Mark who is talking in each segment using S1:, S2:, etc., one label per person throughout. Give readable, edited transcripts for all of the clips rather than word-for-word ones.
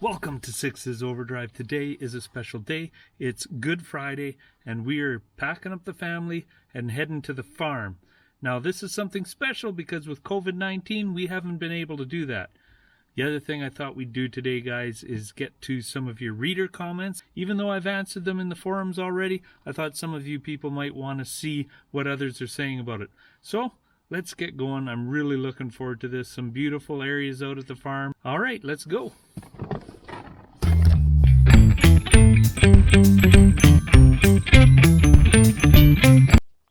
S1: Welcome to Six's Overdrive. Today is a special day. It's Good Friday, and we are packing up the family and heading to the farm. Now, this is something special because with COVID-19, we haven't been able to do that. The other thing I thought we'd do today, guys, is get to some of your reader comments. Even though I've answered them in the forums already, I thought some of you people might want to see what others are saying about it. So, let's get going. I'm really looking forward to this. Some beautiful areas out at the farm. All right, let's go.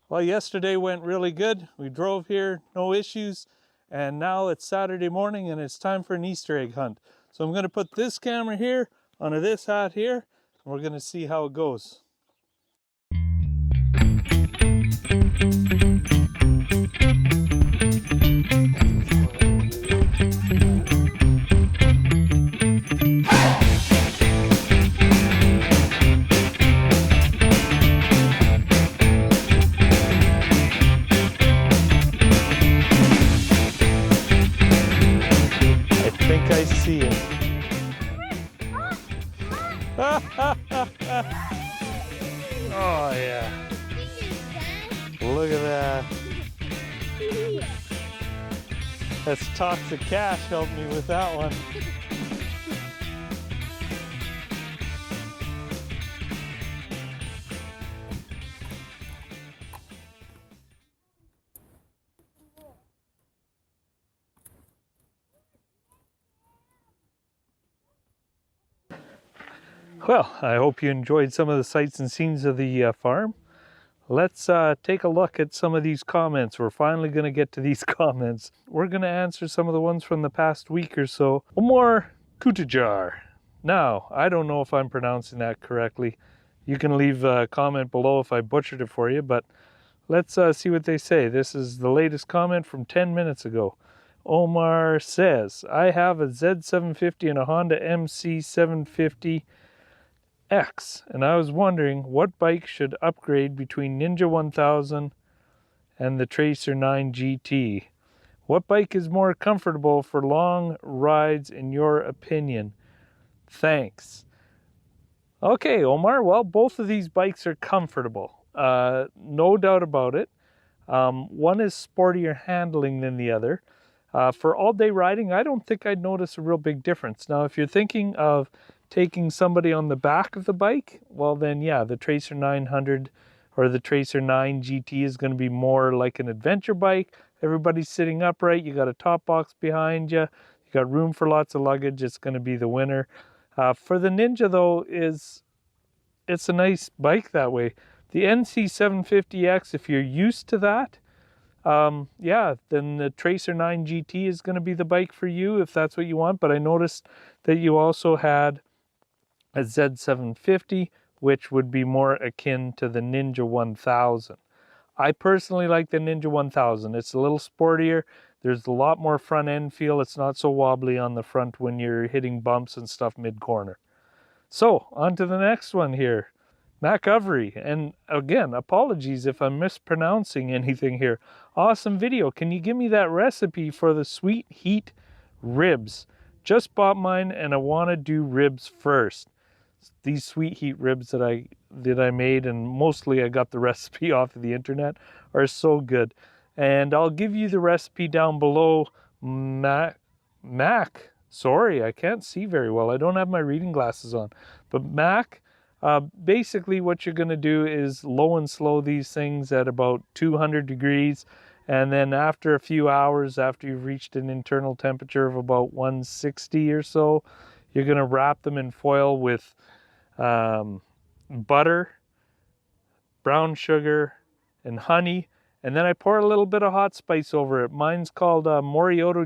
S1: Well, yesterday went really good. We drove here, no issues. And now it's Saturday morning and it's time for an Easter egg hunt. So I'm going to put this camera here onto this hat here, and we're going to see how it goes. I see it. Oh yeah. Look at that. That's Toxic Cash helped me with that one. Well, I hope you enjoyed some of the sights and scenes of the farm. Let's take a look at some of these comments. We're finally going to get to these comments. We're going to answer some of the ones from the past week or so. Omar Kutajar. Now, I don't know if I'm pronouncing that correctly. You can leave a comment below if I butchered it for you, but let's see what they say. This is the latest comment from 10 minutes ago. Omar says, I have a Z750 and a Honda MC750 X, and I was wondering what bike should upgrade between Ninja 1000 and the Tracer 9 GT. What bike is more comfortable for long rides in your opinion? Thanks. Okay, Omar, well, both of these bikes are comfortable. No doubt about it. One is sportier handling than the other. For all-day riding, I don't think I'd notice a real big difference. Now, if you're thinking of taking somebody on the back of the bike, well then yeah, the Tracer 900 or the Tracer 9 GT is going to be more like an adventure bike. Everybody's sitting upright, you got a top box behind you, you got room for lots of luggage. It's going to be the winner. For the Ninja though, it's a nice bike that way. The NC750X, if you're used to that, yeah, then the Tracer 9 GT is going to be the bike for you if that's what you want. But I noticed that you also had a Z750, which would be more akin to the Ninja 1000. I personally like the Ninja 1000. It's a little sportier. There's a lot more front end feel. It's not so wobbly on the front when you're hitting bumps and stuff mid-corner. So, on to the next one here. McAvery, and again, apologies if I'm mispronouncing anything here. Awesome video. Can you give me that recipe for the sweet heat ribs? Just bought mine and I want to do ribs first. These sweet heat ribs that I made, and mostly I got the recipe off of the internet, are so good. And I'll give you the recipe down below. Mac, sorry, I can't see very well. I don't have my reading glasses on. But Mac, basically what you're going to do is low and slow these things at about 200 degrees. And then after a few hours, after you've reached an internal temperature of about 160 or so, you're going to wrap them in foil with butter, brown sugar, and honey. And then I pour a little bit of hot spice over it. Mine's called Morioto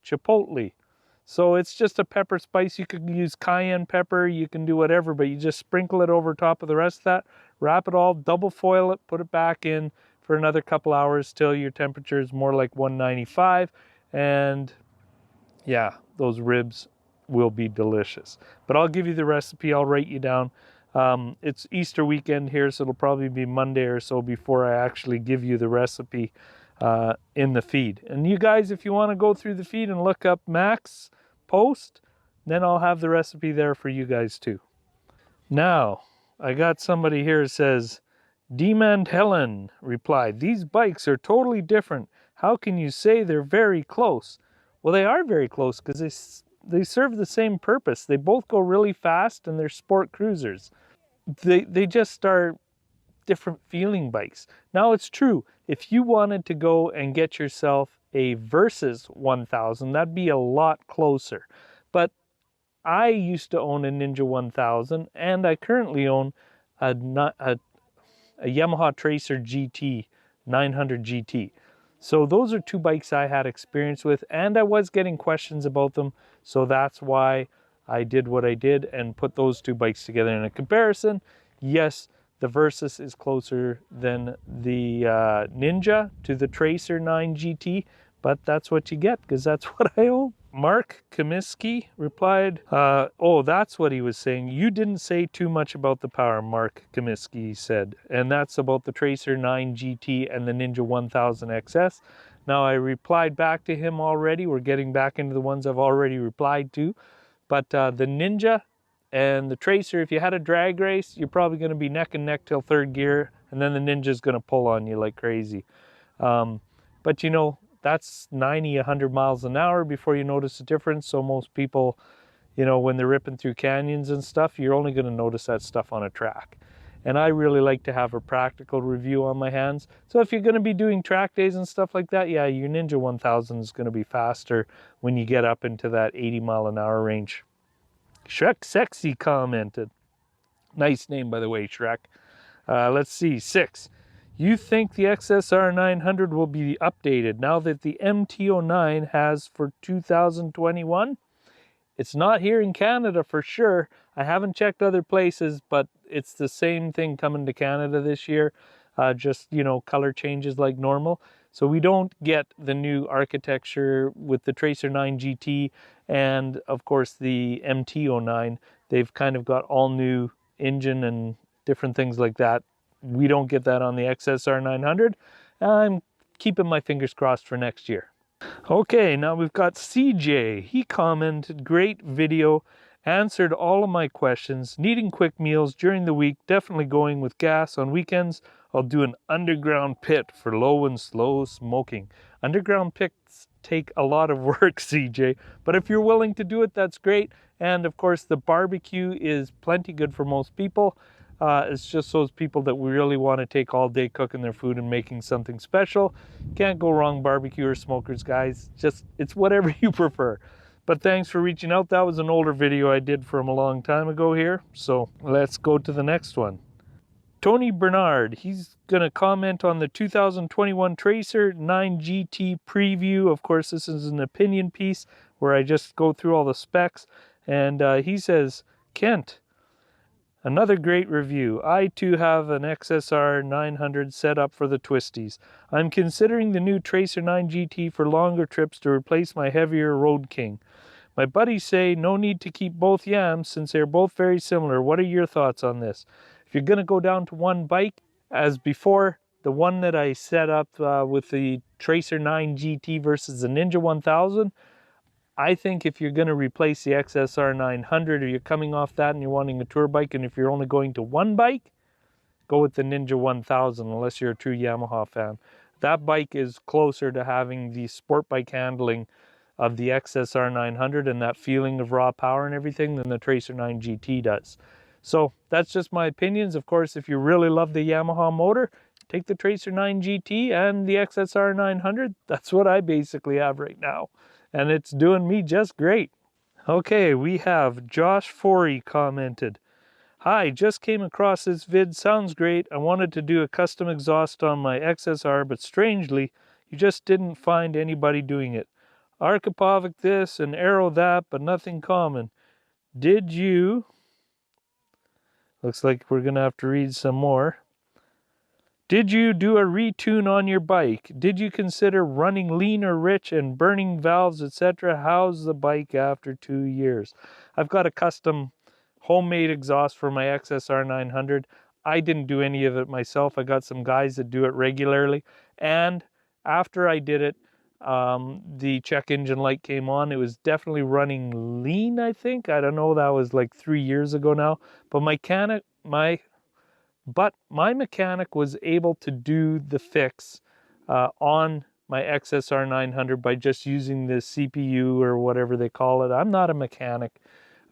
S1: Chipotle. So it's just a pepper spice. You could use cayenne pepper, you can do whatever, but you just sprinkle it over top of the rest of that, wrap it all, double foil it, put it back in for another couple hours till your temperature is more like 195. And yeah, those ribs will be delicious. But I'll give you the recipe, I'll write you down. It's Easter weekend here, so it'll probably be Monday or so before I actually give you the recipe. in the feed. And you guys, if you want to go through the feed and look up Mac's post, then I'll have the recipe there for you guys too. Now, I got somebody here that says, Demand Helen replied, these bikes are totally different. How can you say they're very close? Well, they are very close because they serve the same purpose. They both go really fast and they're sport cruisers. They just are different feeling bikes. Now it's true, if you wanted to go and get yourself a Versus 1000, that'd be a lot closer. But I used to own a Ninja 1000 and I currently own a Yamaha Tracer GT 900 GT. So those are two bikes I had experience with and I was getting questions about them. So that's why I did what I did and put those two bikes together in a comparison. Yes, the Versus is closer than the Ninja to the Tracer 9 GT, but that's what you get because that's what I own. Mark Kaminsky replied, oh, that's what he was saying. You didn't say too much about the power, Mark Kaminsky said. And that's about the Tracer 9 GT and the Ninja 1000 XS. Now, I replied back to him already. We're getting back into the ones I've already replied to. But the Ninja and the Tracer, if you had a drag race, you're probably going to be neck and neck till third gear. And then the Ninja's going to pull on you like crazy. But you know, that's 90, 100 miles an hour before you notice a difference. So most people, you know, when they're ripping through canyons and stuff, you're only going to notice that stuff on a track. And I really like to have a practical review on my hands. So if you're going to be doing track days and stuff like that, yeah, your Ninja 1000 is going to be faster when you get up into that 80 mile an hour range. Shrek Sexy commented. Nice name, by the way, Shrek. Let's see, 6. You think the XSR 900 will be updated now that the MT09 has for 2021? It's not here in Canada for sure. I haven't checked other places, but it's the same thing coming to Canada this year. Just, you know, color changes like normal. So we don't get the new architecture with the Tracer 9 GT and, of course, the MT09. They've kind of got all new engine and different things like that. We don't get that on the XSR 900. I'm keeping my fingers crossed for next year. Okay, now we've got CJ. He commented, great video, answered all of my questions, needing quick meals during the week, definitely going with gas on weekends. I'll do an underground pit for low and slow smoking. Underground pits take a lot of work, CJ, but if you're willing to do it, that's great. And of course, the barbecue is plenty good for most people. It's just those people that really want to take all day cooking their food and making something special. Can't go wrong barbecue or smokers, guys. Just, it's whatever you prefer. But thanks for reaching out. That was an older video I did from a long time ago here. So let's go to the next one. Tony Bernard, he's going to comment on the 2021 Tracer 9 GT preview. Of course, this is an opinion piece where I just go through all the specs. And he says, Kent, another great review. I too have an XSR 900 set up for the twisties. I'm considering the new Tracer 9 GT for longer trips to replace my heavier Road King. My buddies say no need to keep both Yams since they're both very similar. What are your thoughts on this? If you're going to go down to one bike, as before, the one that I set up with the Tracer 9 GT versus the Ninja 1000, I think if you're going to replace the XSR 900 or you're coming off that and you're wanting a tour bike, and if you're only going to one bike, go with the Ninja 1000 unless you're a true Yamaha fan. That bike is closer to having the sport bike handling of the XSR 900 and that feeling of raw power and everything than the Tracer 9 GT does. So that's just my opinions. Of course, if you really love the Yamaha motor, take the Tracer 9 GT and the XSR 900. That's what I basically have right now. And it's doing me just great. Okay, we have Josh Fourie commented, hi, just came across this vid, sounds great. I wanted to do a custom exhaust on my XSR, but strangely, you just didn't find anybody doing it. Archipovic this and Arrow that, but nothing common. Did you... Looks like we're going to have to read some more. Did you do a retune on your bike? Did you consider running lean or rich and burning valves, etc.? How's the bike after 2 years? I've got a custom homemade exhaust for my XSR 900. I didn't do any of it myself. I got some guys that do it regularly. And After I did it, the check engine light came on. It was definitely running lean, I think. I don't know, that was like 3 years ago now. But my mechanic was able to do the fix on my XSR 900 by just using the CPU or whatever they call it. I'm not a mechanic,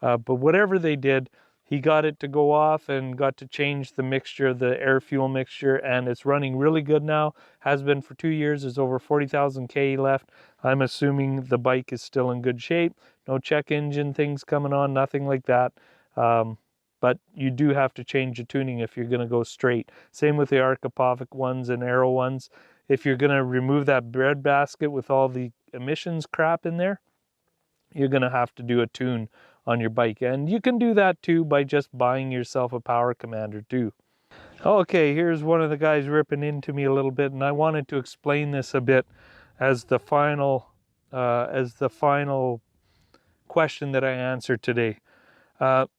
S1: but whatever they did, he got it to go off and got to change the mixture, the air fuel mixture, and it's running really good now. Has been for 2 years. There's over 40,000 K left. I'm assuming the bike is still in good shape. No check engine things coming on, nothing like that. But you do have to change the tuning if you're going to go straight. Same with the Arkapovic ones and Aero ones. If you're going to remove that breadbasket with all the emissions crap in there, you're going to have to do a tune on your bike. And you can do that too by just buying yourself a power commander too. Okay, here's one of the guys ripping into me a little bit, and I wanted to explain this a bit as the final question that I answered today.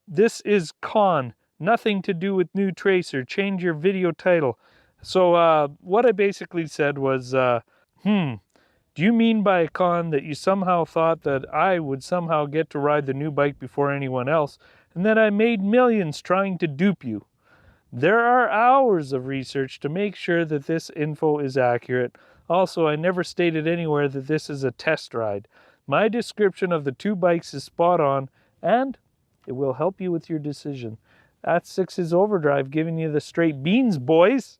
S1: This is con, nothing to do with new tracer. Change your video title. So what I basically said was, do you mean by con that you somehow thought that I would somehow get to ride the new bike before anyone else, and that I made millions trying to dupe you? There are hours of research to make sure that this info is accurate. Also, I never stated anywhere that this is a test ride. My description of the two bikes is spot on, and it will help you with your decision. That's Six's Overdrive giving you the straight beans, boys.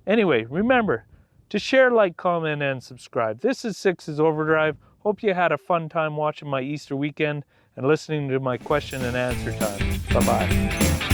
S1: Anyway, remember to share, like, comment, and subscribe. This is Six's Overdrive. Hope you had a fun time watching my Easter weekend and listening to my question and answer time. Bye-bye.